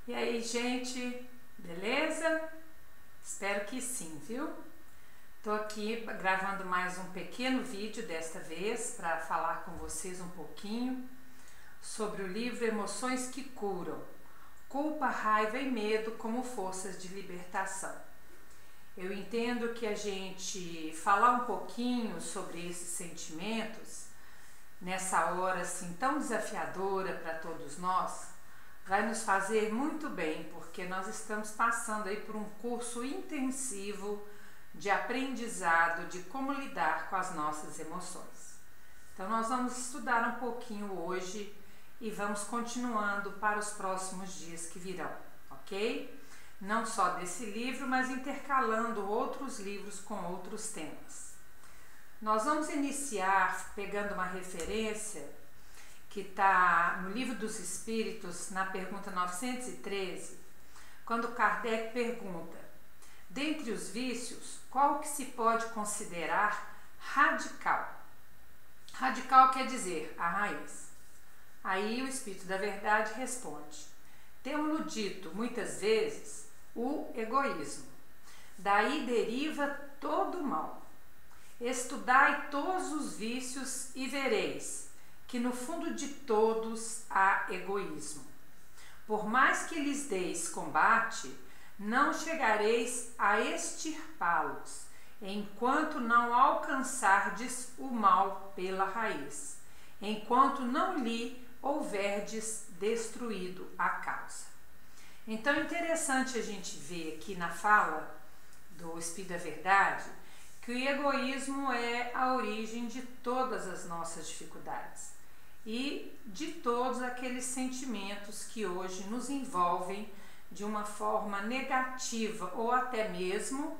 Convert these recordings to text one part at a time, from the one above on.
E aí, gente, beleza? Espero que sim, viu? Tô aqui gravando mais um pequeno vídeo desta vez para falar com vocês um pouquinho sobre o livro Emoções que Curam: Culpa, Raiva e Medo como Forças de Libertação. Eu entendo que a gente falar um pouquinho sobre esses sentimentos nessa hora assim tão desafiadora para todos nós vai nos fazer muito bem, porque nós estamos passando aí por um curso intensivo de aprendizado de como lidar com as nossas emoções. Então nós vamos estudar um pouquinho hoje e vamos continuando para os próximos dias que virão, ok? Não só desse livro, mas intercalando outros livros com outros temas. Nós vamos iniciar pegando uma referência que está no Livro dos Espíritos, na pergunta 913, quando Kardec pergunta: dentre os vícios, qual que se pode considerar radical? Radical quer dizer a raiz. Aí o Espírito da Verdade responde: temos-lo dito muitas vezes, o egoísmo. Daí deriva todo o mal. Estudai todos os vícios e vereis que no fundo de todos há egoísmo. Por mais que lhes deis combate, não chegareis a extirpá-los, enquanto não alcançardes o mal pela raiz, enquanto não lhe houverdes destruído a causa. Então é interessante a gente ver aqui na fala do Espírito da Verdade que o egoísmo é a origem de todas as nossas dificuldades e de todos aqueles sentimentos que hoje nos envolvem de uma forma negativa ou até mesmo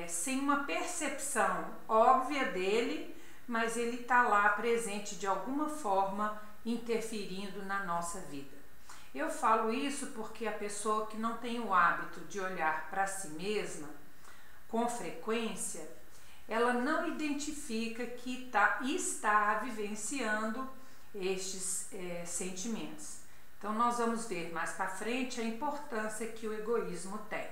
sem uma percepção óbvia dele, mas ele está lá presente de alguma forma interferindo na nossa vida. Eu falo isso porque a pessoa que não tem o hábito de olhar para si mesma com frequência, ela não identifica que está vivenciando estes sentimentos. Então nós vamos ver mais para frente a importância que o egoísmo tem.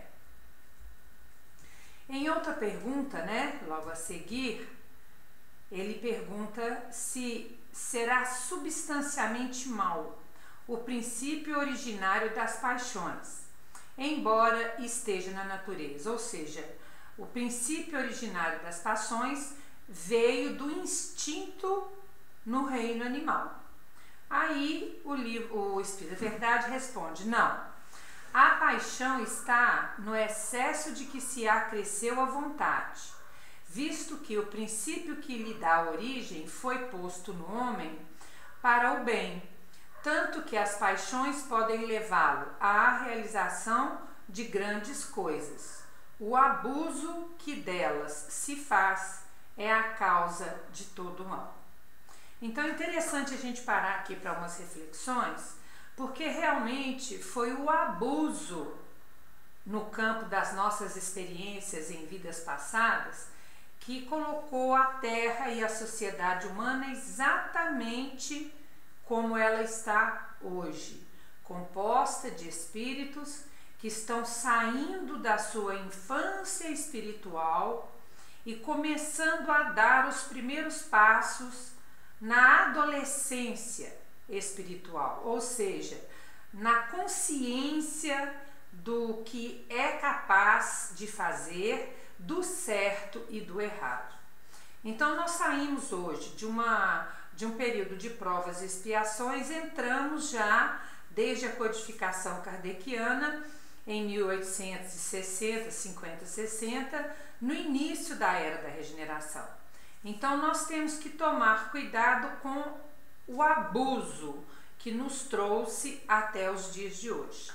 Em outra pergunta, logo a seguir, ele pergunta se será substancialmente mal o princípio originário das paixões, embora esteja na natureza, ou seja, o princípio originário das paixões veio do instinto no reino animal. Aí o Espírito da Verdade responde: não, a paixão está no excesso de que se acresceu a vontade, visto que o princípio que lhe dá origem foi posto no homem para o bem, tanto que as paixões podem levá-lo à realização de grandes coisas. O abuso que delas se faz é a causa de todo o mal. Então é interessante a gente parar aqui para umas reflexões, porque realmente foi o abuso no campo das nossas experiências em vidas passadas que colocou a Terra e a sociedade humana exatamente como ela está hoje, composta de espíritos que estão saindo da sua infância espiritual e começando a dar os primeiros passos na adolescência espiritual, ou seja, na consciência do que é capaz de fazer, do certo e do errado. Então nós saímos hoje de um período de provas e expiações, entramos já desde a codificação kardeciana em 1860, 50, 60, no início da Era da Regeneração. Então nós temos que tomar cuidado com o abuso que nos trouxe até os dias de hoje.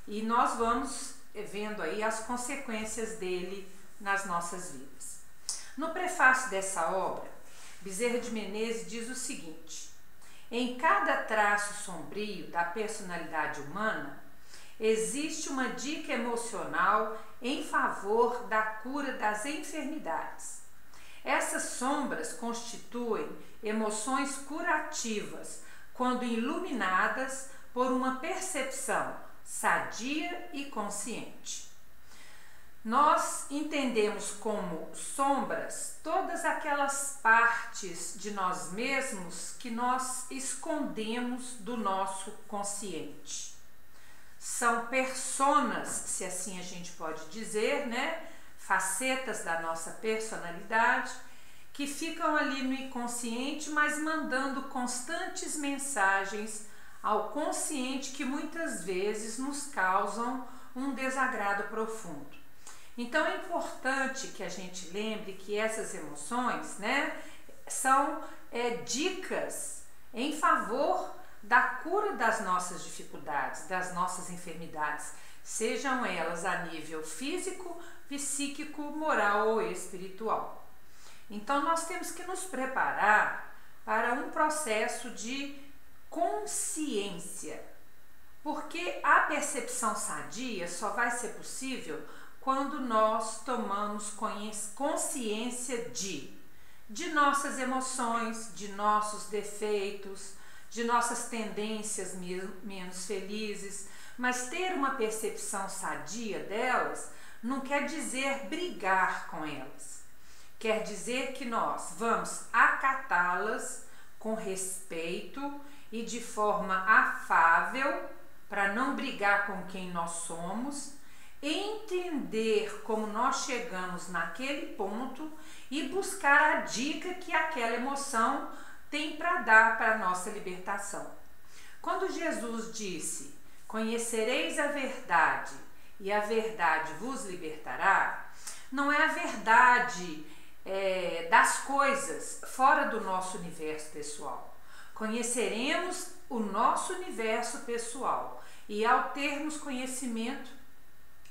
E nós vamos vendo aí as consequências dele nas nossas vidas. No prefácio dessa obra, Bezerra de Menezes diz o seguinte: em cada traço sombrio da personalidade humana, existe uma dica emocional em favor da cura das enfermidades. Essas sombras constituem emoções curativas quando iluminadas por uma percepção sadia e consciente. Nós entendemos como sombras todas aquelas partes de nós mesmos que nós escondemos do nosso consciente. São personas, se assim a gente pode dizer, né? Facetas da nossa personalidade que ficam ali no inconsciente, mas mandando constantes mensagens ao consciente que muitas vezes nos causam um desagrado profundo. Então é importante que a gente lembre que essas emoções, né, são dicas em favor da cura das nossas dificuldades, das nossas enfermidades, sejam elas a nível físico, psíquico, moral ou espiritual. Então nós temos que nos preparar para um processo de consciência, porque a percepção sadia só vai ser possível quando nós tomamos consciência de nossas emoções, de nossos defeitos, de nossas tendências menos felizes, mas ter uma percepção sadia delas não quer dizer brigar com elas. Quer dizer que nós vamos acatá-las com respeito e de forma afável, para não brigar com quem nós somos, entender como nós chegamos naquele ponto e buscar a dica que aquela emoção tem para dar para a nossa libertação. Quando Jesus disse: "Conhecereis a verdade e a verdade vos libertará", não é a verdade das coisas fora do nosso universo pessoal. Conheceremos o nosso universo pessoal e, ao termos conhecimento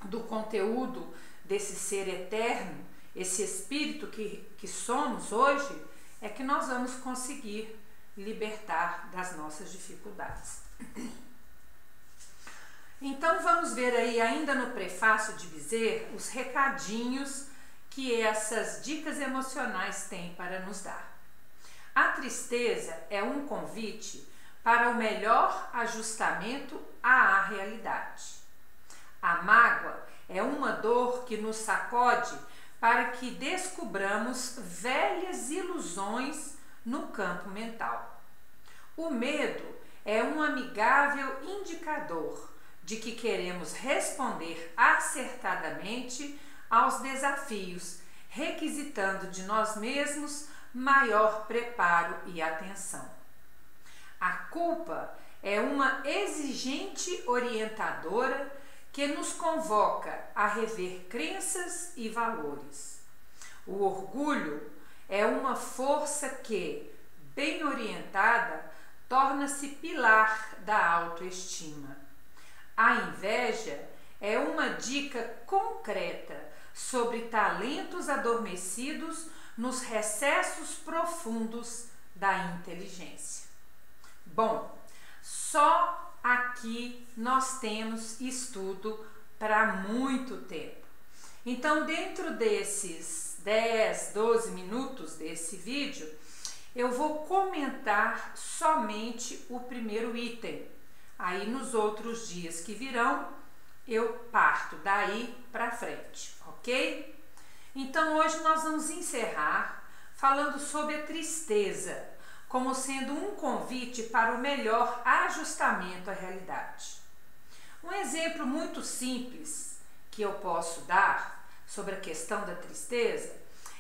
do conteúdo desse ser eterno, esse espírito que somos hoje, é que nós vamos conseguir libertar das nossas dificuldades. Então vamos ver aí, ainda no prefácio de Bizer, os recadinhos que essas dicas emocionais têm para nos dar. A tristeza é um convite para o melhor ajustamento à realidade. A mágoa é uma dor que nos sacode para que descubramos velhas ilusões no campo mental. O medo é um amigável indicador de que queremos responder acertadamente aos desafios, requisitando de nós mesmos maior preparo e atenção. A culpa é uma exigente orientadora que nos convoca a rever crenças e valores. O orgulho é uma força que, bem orientada, torna-se pilar da autoestima. A inveja é uma dica concreta sobre talentos adormecidos nos recessos profundos da inteligência. Bom, só aqui nós temos estudo para muito tempo. Então, dentro desses 10, 12 minutos desse vídeo, eu vou comentar somente o primeiro item. Aí, nos outros dias que virão, eu parto daí para frente, ok? Então, hoje nós vamos encerrar falando sobre a tristeza, como sendo um convite para o melhor ajustamento à realidade. Um exemplo muito simples que eu posso dar sobre a questão da tristeza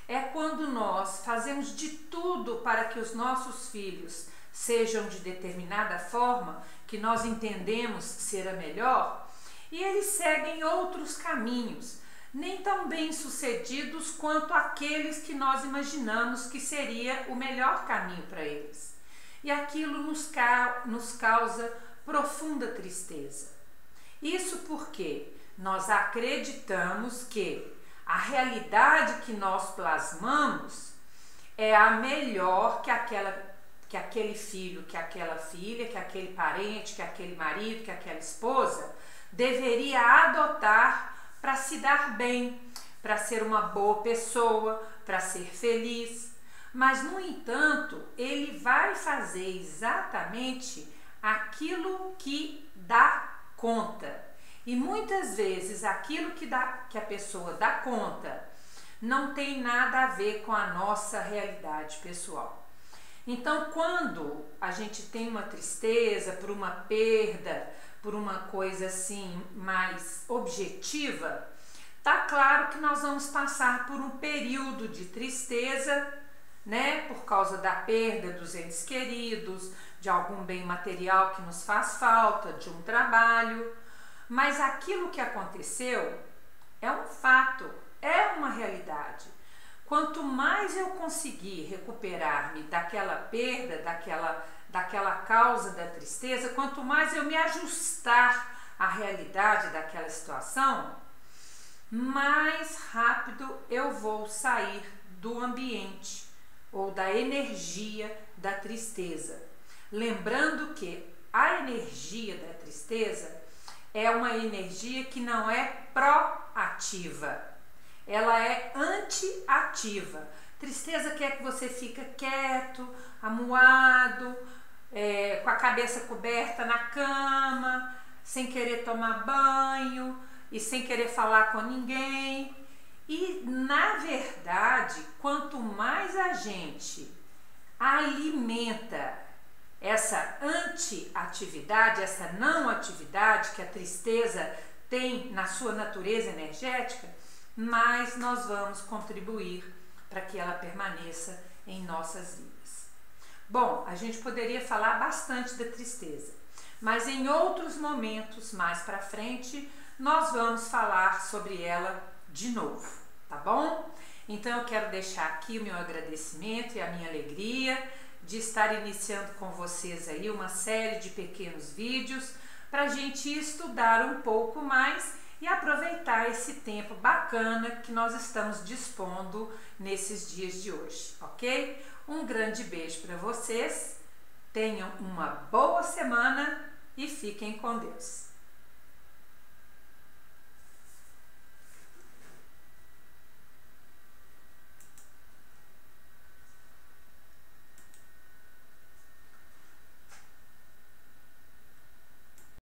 é quando nós fazemos de tudo para que os nossos filhos sejam de determinada forma que nós entendemos ser a melhor e eles seguem outros caminhos, nem tão bem sucedidos quanto aqueles que nós imaginamos que seria o melhor caminho para eles. E aquilo nos causa profunda tristeza. Isso porque nós acreditamos que a realidade que nós plasmamos é a melhor que aquele filho, que aquela filha, que aquele parente, que aquele marido, que aquela esposa deveria adotar para se dar bem, para ser uma boa pessoa, para ser feliz. Mas, no entanto, ele vai fazer exatamente aquilo que dá conta. E muitas vezes aquilo que a pessoa dá conta não tem nada a ver com a nossa realidade pessoal. Então, quando a gente tem uma tristeza por uma perda, por uma coisa assim mais objetiva, tá claro que nós vamos passar por um período de tristeza, né? Por causa da perda dos entes queridos, de algum bem material que nos faz falta, de um trabalho. Mas aquilo que aconteceu é um fato, é uma realidade. Quanto mais eu conseguir recuperar-me daquela perda, daquela causa da tristeza, quanto mais eu me ajustar à realidade daquela situação, mais rápido eu vou sair do ambiente ou da energia da tristeza. Lembrando que a energia da tristeza é uma energia que não é proativa. Ela é anti-ativa. Tristeza quer que você fique quieto, amuado, com a cabeça coberta na cama, sem querer tomar banho e sem querer falar com ninguém. E, na verdade, quanto mais a gente alimenta essa anti-atividade, essa não atividade que a tristeza tem na sua natureza energética, mais nós vamos contribuir para que ela permaneça em nossas vidas. Bom, a gente poderia falar bastante da tristeza, mas em outros momentos, mais para frente, nós vamos falar sobre ela de novo, tá bom? Então eu quero deixar aqui o meu agradecimento e a minha alegria de estar iniciando com vocês aí uma série de pequenos vídeos para a gente estudar um pouco mais e aproveitar esse tempo bacana que nós estamos dispondo nesses dias de hoje, ok? Um grande beijo para vocês, tenham uma boa semana e fiquem com Deus.